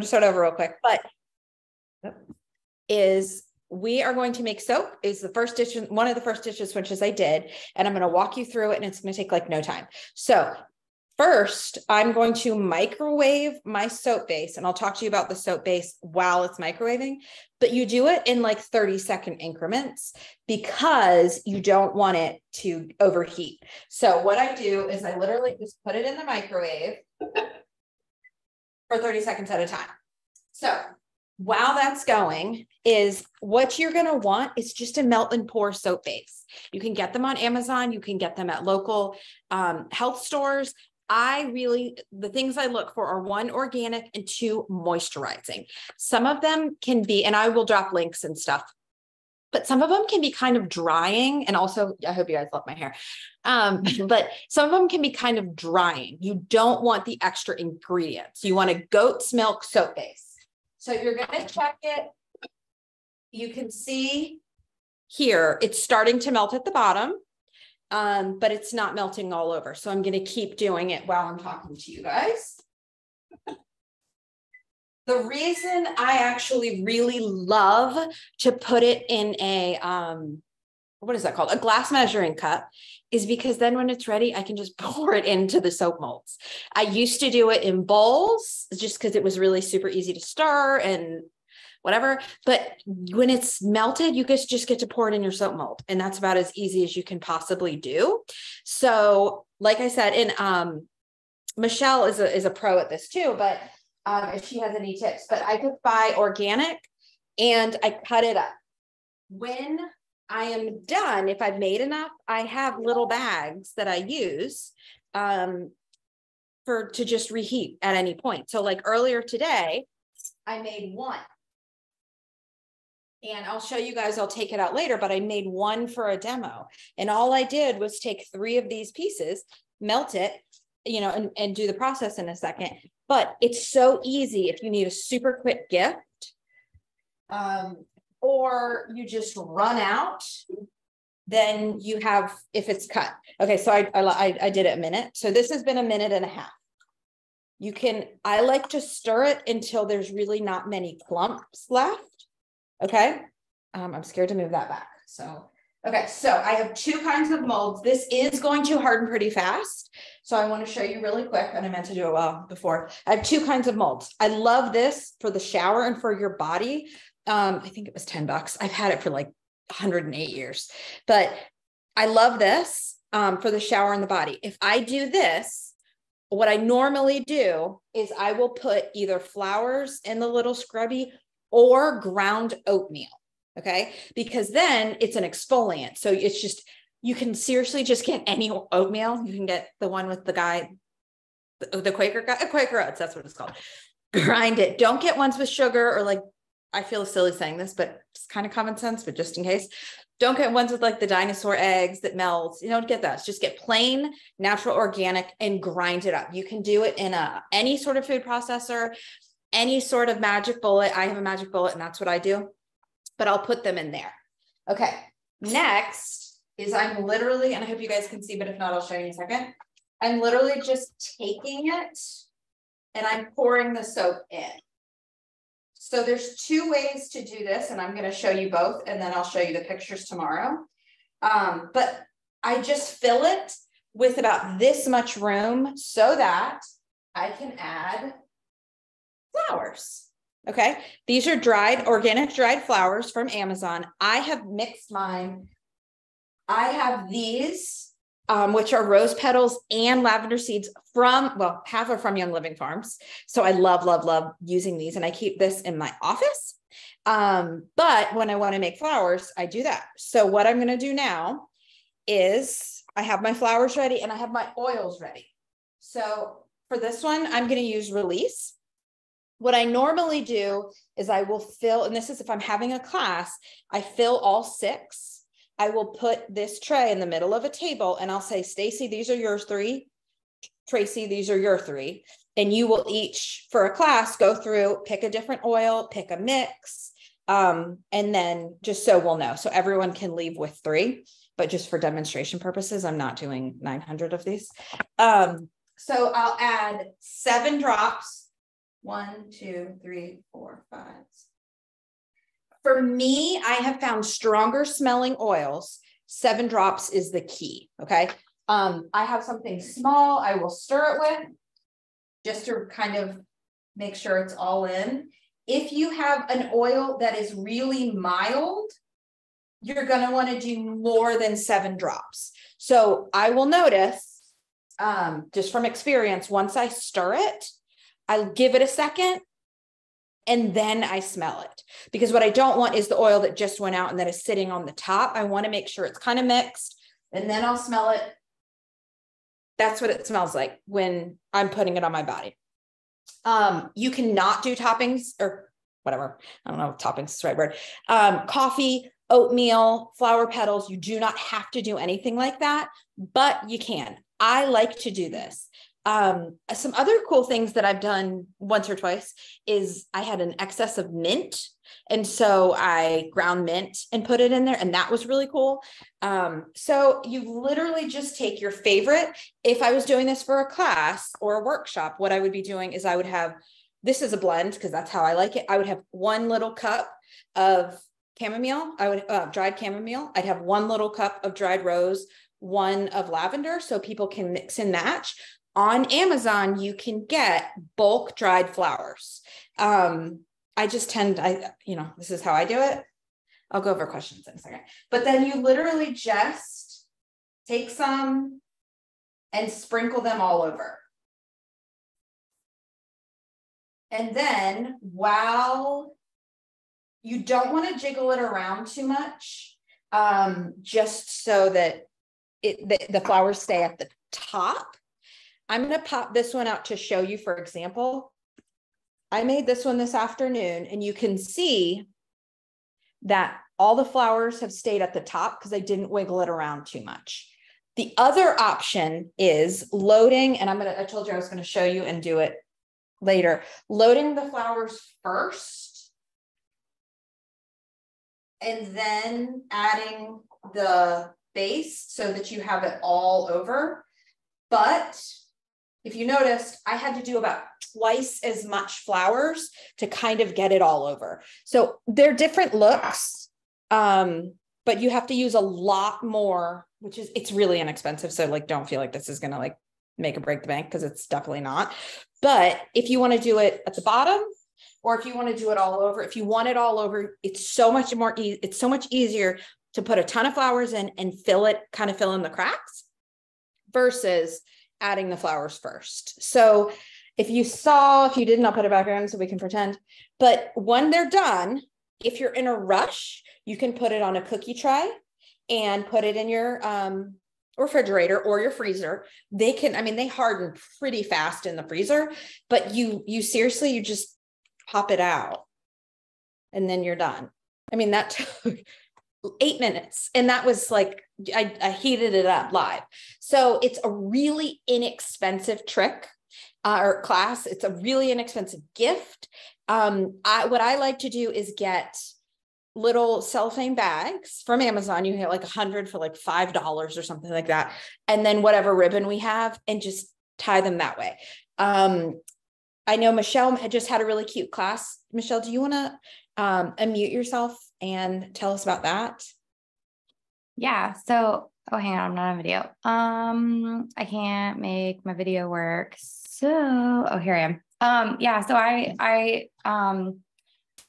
start over real quick, but is we are going to make soap is the first dish, one of the first dish switches I did, and I'm going to walk you through it, and it's going to take like no time. So first, I'm going to microwave my soap base, and I'll talk to you about the soap base while it's microwaving, but you do it in like 30-second increments because you don't want it to overheat. So what I do is I literally just put it in the microwave for 30 seconds at a time. So while that's going, is what you're going to want is just a melt and pour soap base. You can get them on Amazon. You can get them at local health stores. The things I look for are 1, organic, and 2, moisturizing. Some of them can be, and I will drop links and stuff, but some of them can be kind of drying. And also, I hope you guys love my hair. But some of them can be kind of drying. You don't want the extra ingredients. You want a goat's milk soap base. So you're going to check it. You can see here, it's starting to melt at the bottom, but it's not melting all over. So I'm going to keep doing it while I'm talking to you guys. The reason I actually really love to put it in a, what is that called? A glass measuring cup, is because then when it's ready, I can just pour it into the soap molds. I used to do it in bowls just because it was really super easy to stir and whatever. But when it's melted, you guys just get to pour it in your soap mold. And that's about as easy as you can possibly do. So like I said, and Michelle is a pro at this too, but if she has any tips, but I could buy organic and I cut it up. When I am done, if I've made enough, I have little bags that I use to just reheat at any point. So like earlier today, I made 1. And I'll show you guys, I'll take it out later, but I made 1 for a demo. And all I did was take 3 of these pieces, melt it, you know, and do the process in a second. But it's so easy if you need a super quick gift. Or you just run out, then you have, if it's cut. Okay, so I did it a minute. So this has been a minute and a half. I like to stir it until there's really not many clumps left. Okay, I'm scared to move that back. So, okay, so I have 2 kinds of molds. This is going to harden pretty fast. So I want to show you really quick, and I meant to do it before. I have 2 kinds of molds. I love this for the shower and for your body. I think it was $10. I've had it for like 108 years, but I love this for the shower and the body. If I do this, what I normally do is I will put either flowers in the little scrubby or ground oatmeal. Okay. Because then it's an exfoliant. So it's just, you can seriously just get any oatmeal. You can get the one with the guy, the Quaker guy, Quaker Oats, that's what it's called. Grind it. Don't get ones with sugar or like, I feel silly saying this, but it's kind of common sense, but just in case, don't get ones with like the dinosaur eggs that melts. You don't get those. Just get plain, natural, organic, and grind it up. You can do it in any sort of food processor, any sort of magic bullet. I have a magic bullet and that's what I do, but I'll put them in there. Okay. Next is I'm literally, and I hope you guys can see, but if not, I'll show you in a second. I'm literally just taking it and I'm pouring the soap in. So there's 2 ways to do this, and I'm going to show you both, and then I'll show you the pictures tomorrow. But I just fill it with about this much room so that I can add flowers. Okay. These are organic dried flowers from Amazon. I have mixed mine. I have these, which are rose petals and lavender seeds half are from Young Living Farms. So I love, love, love using these, and I keep this in my office. But when I want to make flowers, I do that. So what I'm going to do now is I have my flowers ready and I have my oils ready. So for this one, I'm going to use Release. What I normally do is I will fill, and this is if I'm having a class, I fill all 6. I will put this tray in the middle of a table and I'll say, Stacy, these are yours 3. Tracy, these are your 3. And you will each, for a class, go through, pick a different oil, pick a mix, and then just so we'll know. So everyone can leave with 3, but just for demonstration purposes, I'm not doing 900 of these. So I'll add 7 drops 1, 2, 3, 4, 5. For me, I have found stronger smelling oils. 7 drops is the key. Okay. I have something small I will stir it with just to kind of make sure it's all in. If you have an oil that is really mild, you're going to want to do more than 7 drops. So I will notice, just from experience, once I stir it, I'll give it a second and then I smell it, because what I don't want is the oil that just went out and that is sitting on the top. I want to make sure it's kind of mixed, and then I'll smell it. That's what it smells like when I'm putting it on my body. You cannot do toppings or whatever. I don't know if toppings is the right word. Coffee, oatmeal, flower petals. You do not have to do anything like that, but you can. I like to do this. Some other cool things that I've done once or twice is I had an excess of mint. And so I ground mint and put it in there, and that was really cool. So you literally just take your favorite. If I was doing this for a class or a workshop, what I would be doing is I would have, this is a blend because that's how I like it. I would have 1 little cup of chamomile. I would dried chamomile. I'd have 1 little cup of dried rose, 1 of lavender, so people can mix and match. On Amazon, you can get bulk dried flowers. I just tend, this is how I do it. I'll go over questions in a second. But then you literally just take some and sprinkle them all over. And then while you don't want to jiggle it around too much, just so that the flowers stay at the top, I'm going to pop this one out to show you, for example. I made this one this afternoon, and you can see that all the flowers have stayed at the top because I didn't wiggle it around too much. The other option is loading, and I told you I was going to show you and do it later. Loading the flowers first, and then adding the base so that you have it all over. But if you noticed, I had to do about twice as much flowers to kind of get it all over. So they're different looks, but you have to use a lot more, it's really inexpensive. So don't feel like this is going to make or break the bank, because it's definitely not. But if you want to do it at the bottom, or if you want to do it all over, if you want it all over, it's so much more, it's so much easier to put a ton of flowers in and fill in the cracks versus adding the flowers first. So if you didn't, I'll put it back on so we can pretend, but when they're done, if you're in a rush, you can put it on a cookie tray and put it in your refrigerator or your freezer. They harden pretty fast in the freezer, but you seriously, you just pop it out and then you're done. That took 8 minutes. And that was I heated it up live. So it's a really inexpensive trick or class. It's a really inexpensive gift. What I like to do is get little cellophane bags from Amazon. You get 100 for $5 or something like that. And then whatever ribbon we have, and just tie them that way. I know Michelle had just had a really cute class. Michelle, do you want to unmute yourself and tell us about that? Yeah. So, hang on, I'm not on video. I can't make my video work. So, here I am. Yeah. So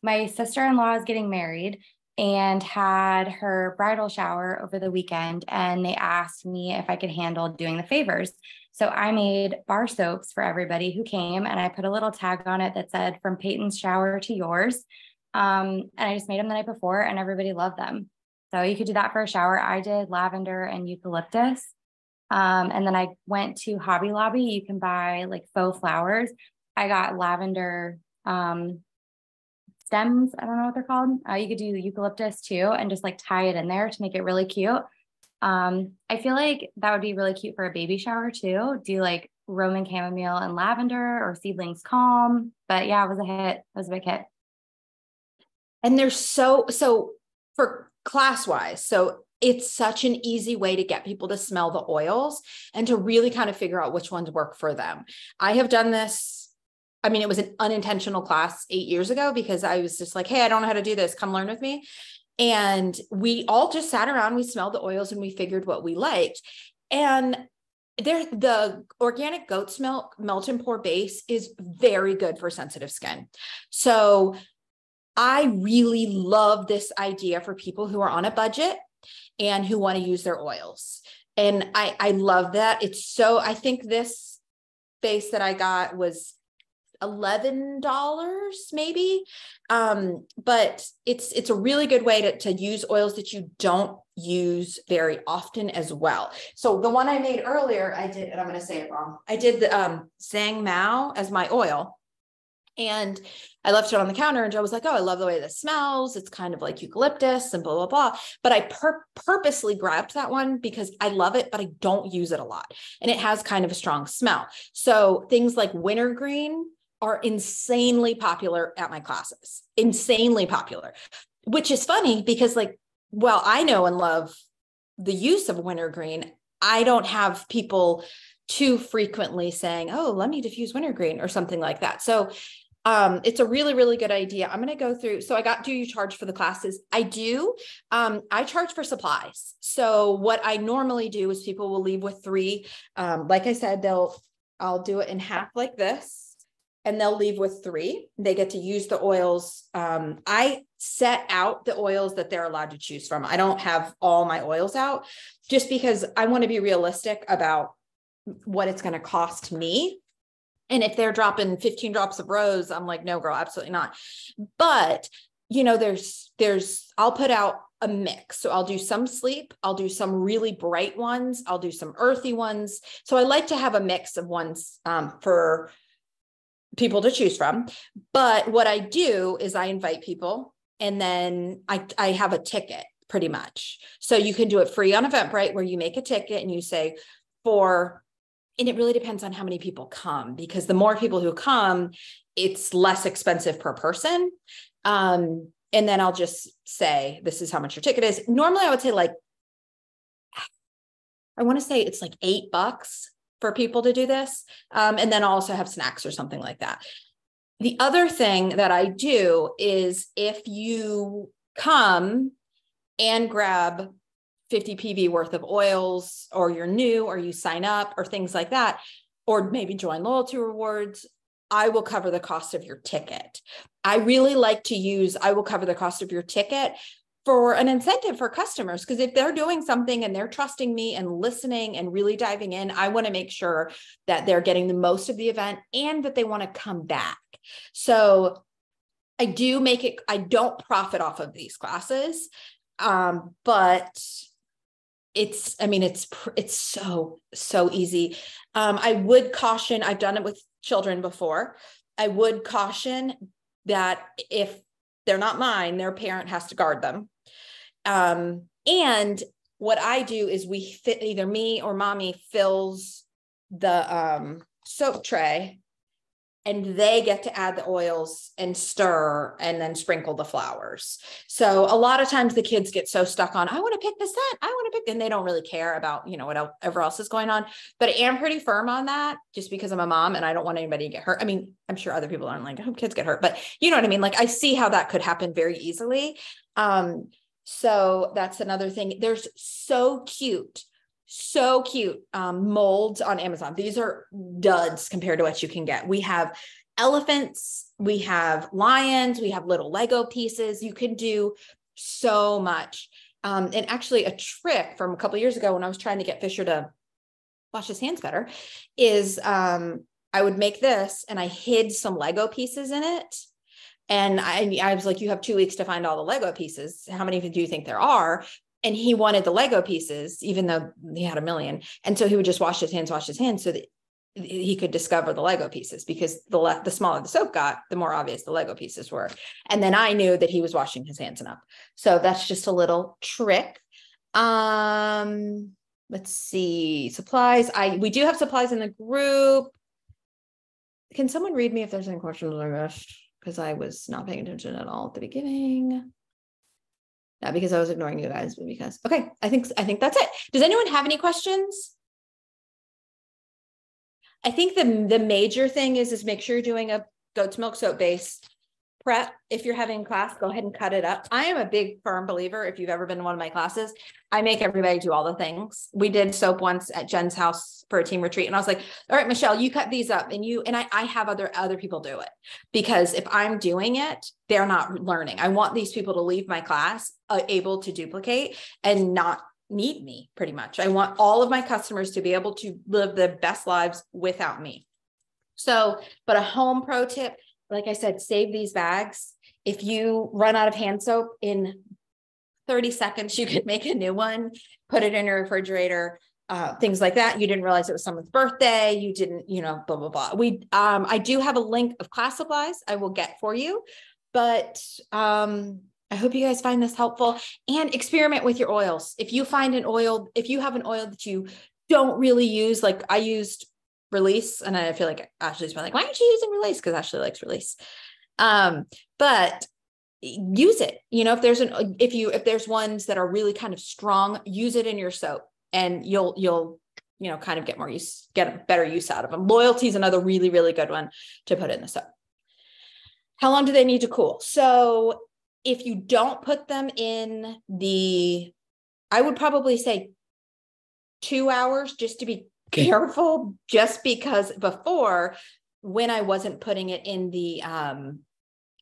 my sister-in-law is getting married and had her bridal shower over the weekend, and they asked me if I could handle doing the favors. So I made bar soaps for everybody who came, and I put a little tag on it that said "From Peyton's shower to yours." And I just made them the night before, and everybody loved them. So you could do that for a shower. I did lavender and eucalyptus. And then I went to Hobby Lobby. You can buy faux flowers. I got lavender stems. I don't know what they're called. You could do eucalyptus too, and just tie it in there to make it really cute. I feel like that would be really cute for a baby shower too. Do Roman chamomile and lavender, or seedlings calm. But yeah, it was a hit. It was a big hit. And they're so for class wise. So it's such an easy way to get people to smell the oils and to really kind of figure out which ones work for them. I have done this I mean, it was an unintentional class 8 years ago because I was just like, hey, I don't know how to do this. Come learn with me. And we all just sat around, we smelled the oils and we figured what we liked. And the organic goat's milk melt and pour base is very good for sensitive skin. So I really love this idea for people who are on a budget and who want to use their oils. And I love that. I think this base that I got was $11 maybe. But it's a really good way to use oils that you don't use very often as well. So the one I made earlier, and I'm going to say it wrong. I did the Zhang Mao as my oil. And I left it on the counter and Joe was like, oh, I love the way this smells. It's kind of like eucalyptus and blah, blah, blah. But I purposely grabbed that one because I love it, but I don't use it a lot. And it has kind of a strong smell. So things like wintergreen are insanely popular at my classes, insanely popular, which is funny because I know and love the use of wintergreen. I don't have people too frequently saying, oh, let me diffuse wintergreen or something like that. So it's a really, really good idea. I'm going to go through. So do you charge for the classes? I do. I charge for supplies. So what I normally do is people will leave with 3. Like I said, I'll do it in half like this. And they'll leave with 3. They get to use the oils. I set out the oils that they're allowed to choose from. I don't have all my oils out just because I want to be realistic about what it's going to cost me. And if they're dropping 15 drops of rose, I'm like, no, girl, absolutely not. But, I'll put out a mix. So I'll do some sleep. I'll do some really bright ones. I'll do some earthy ones. So I like to have a mix of ones for people to choose from. But what I do is I invite people and then I have a ticket pretty much. So you can do it free on Eventbrite where you make a ticket and you say and it really depends on how many people come, because the more people who come, it's less expensive per person. And then I'll just say, this is how much your ticket is. Normally I would say I want to say it's like $8 for people to do this. And then I'll also have snacks or something like that. The other thing that I do is if you come and grab 50 PV worth of oils, or you're new, or you sign up, or things like that, or maybe join loyalty rewards, I will cover the cost of your ticket. I really like to I will cover the cost of your ticket for an incentive for customers. Because if they're doing something and they're trusting me and listening and really diving in, I want to make sure that they're getting the most of the event and that they want to come back. So I don't profit off of these classes. But it's so easy. I would caution, I've done it with children before. I would caution that if they're not mine, their parent has to guard them. And what I do is either me or mommy fills the soap tray and they get to add the oils and stir and then sprinkle the flowers. So a lot of times the kids get so stuck on, I want to pick the scent, and they don't really care about, whatever else is going on. But I am pretty firm on that just because I'm a mom and I don't want anybody to get hurt. I mean, I'm sure other people aren't like, I hope kids get hurt, but you know what I mean? I see how that could happen very easily. So that's another thing. There's so cute molds on Amazon. These are duds compared to what you can get. We have elephants, we have lions, we have little Lego pieces. You can do so much. And actually a trick from a couple of years ago when I was trying to get Fisher to wash his hands better is I would make this and I hid some Lego pieces in it. And I was like, you have 2 weeks to find all the Lego pieces. How many do you think there are? And he wanted the Lego pieces, even though he had a million. And so he would just wash his hands so that he could discover the Lego pieces, because the smaller the soap got, the more obvious the Lego pieces were. And then I knew that he was washing his hands enough. So that's just a little trick. Let's see, supplies. We do have supplies in the group. Can someone read me if there's any questions on this? Because I was not paying attention at all at the beginning. Not because I was ignoring you guys, but because, okay, I think that's it. Does anyone have any questions? I think the major thing is make sure you're doing a goat's milk soap base prep. If you're having class, go ahead and cut it up. I am a big firm believer. If you've ever been to one of my classes, I make everybody do all the things. We did soap once at Jen's house for a team retreat. And I was like, all right, Michelle, you cut these up, and I have other people do it, because if I'm doing it, they're not learning. I want these people to leave my class able to duplicate and not need me, pretty much. I want all of my customers to be able to live the best lives without me. So, but a home pro tip, like I said, save these bags. If you run out of hand soap in 30 seconds, you can make a new one, put it in your refrigerator, things like that. You didn't realize it was someone's birthday. You didn't, blah, blah, blah. I do have a link of class supplies I will get for you, but, I hope you guys find this helpful, and experiment with your oils. If you find if you have an oil that you don't really use, like I used Release, and I feel like Ashley's been like, why aren't you using Release? Because Ashley likes Release. But use it. If there's ones that are really kind of strong, use it in your soap, and you'll kind of get a better use out of them. Loyalty is another really, really good one to put in the soap. How long do they need to cool? So if you don't put them in I would probably say 2 hours, just to be careful, just because before, when I wasn't putting it in the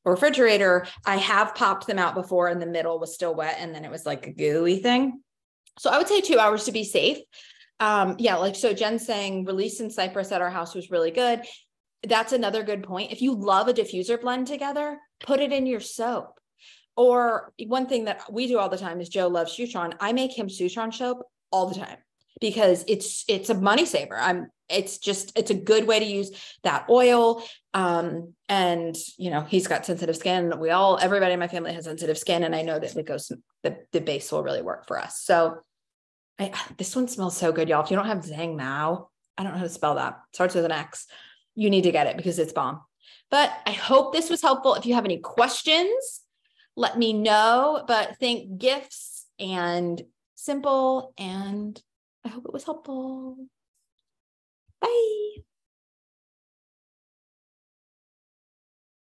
refrigerator, I have popped them out before and the middle was still wet, and then it was like a gooey thing. So I would say 2 hours to be safe. So Jen's saying Release and Cypress at our house was really good. That's another good point. If you love a diffuser blend together, put it in your soap. Or one thing that we do all the time is Joe loves Shutron. I make him Shutron soap all the time, because it's a money saver. It's a good way to use that oil. And he's got sensitive skin. Everybody in my family has sensitive skin. And I know that the base will really work for us. So this one smells so good, y'all. If you don't have Zhang Mao, I don't know how to spell that. It starts with an X. You need to get it because it's bomb. But I hope this was helpful. If you have any questions, let me know. But think gifts and simple, and I hope it was helpful. Bye.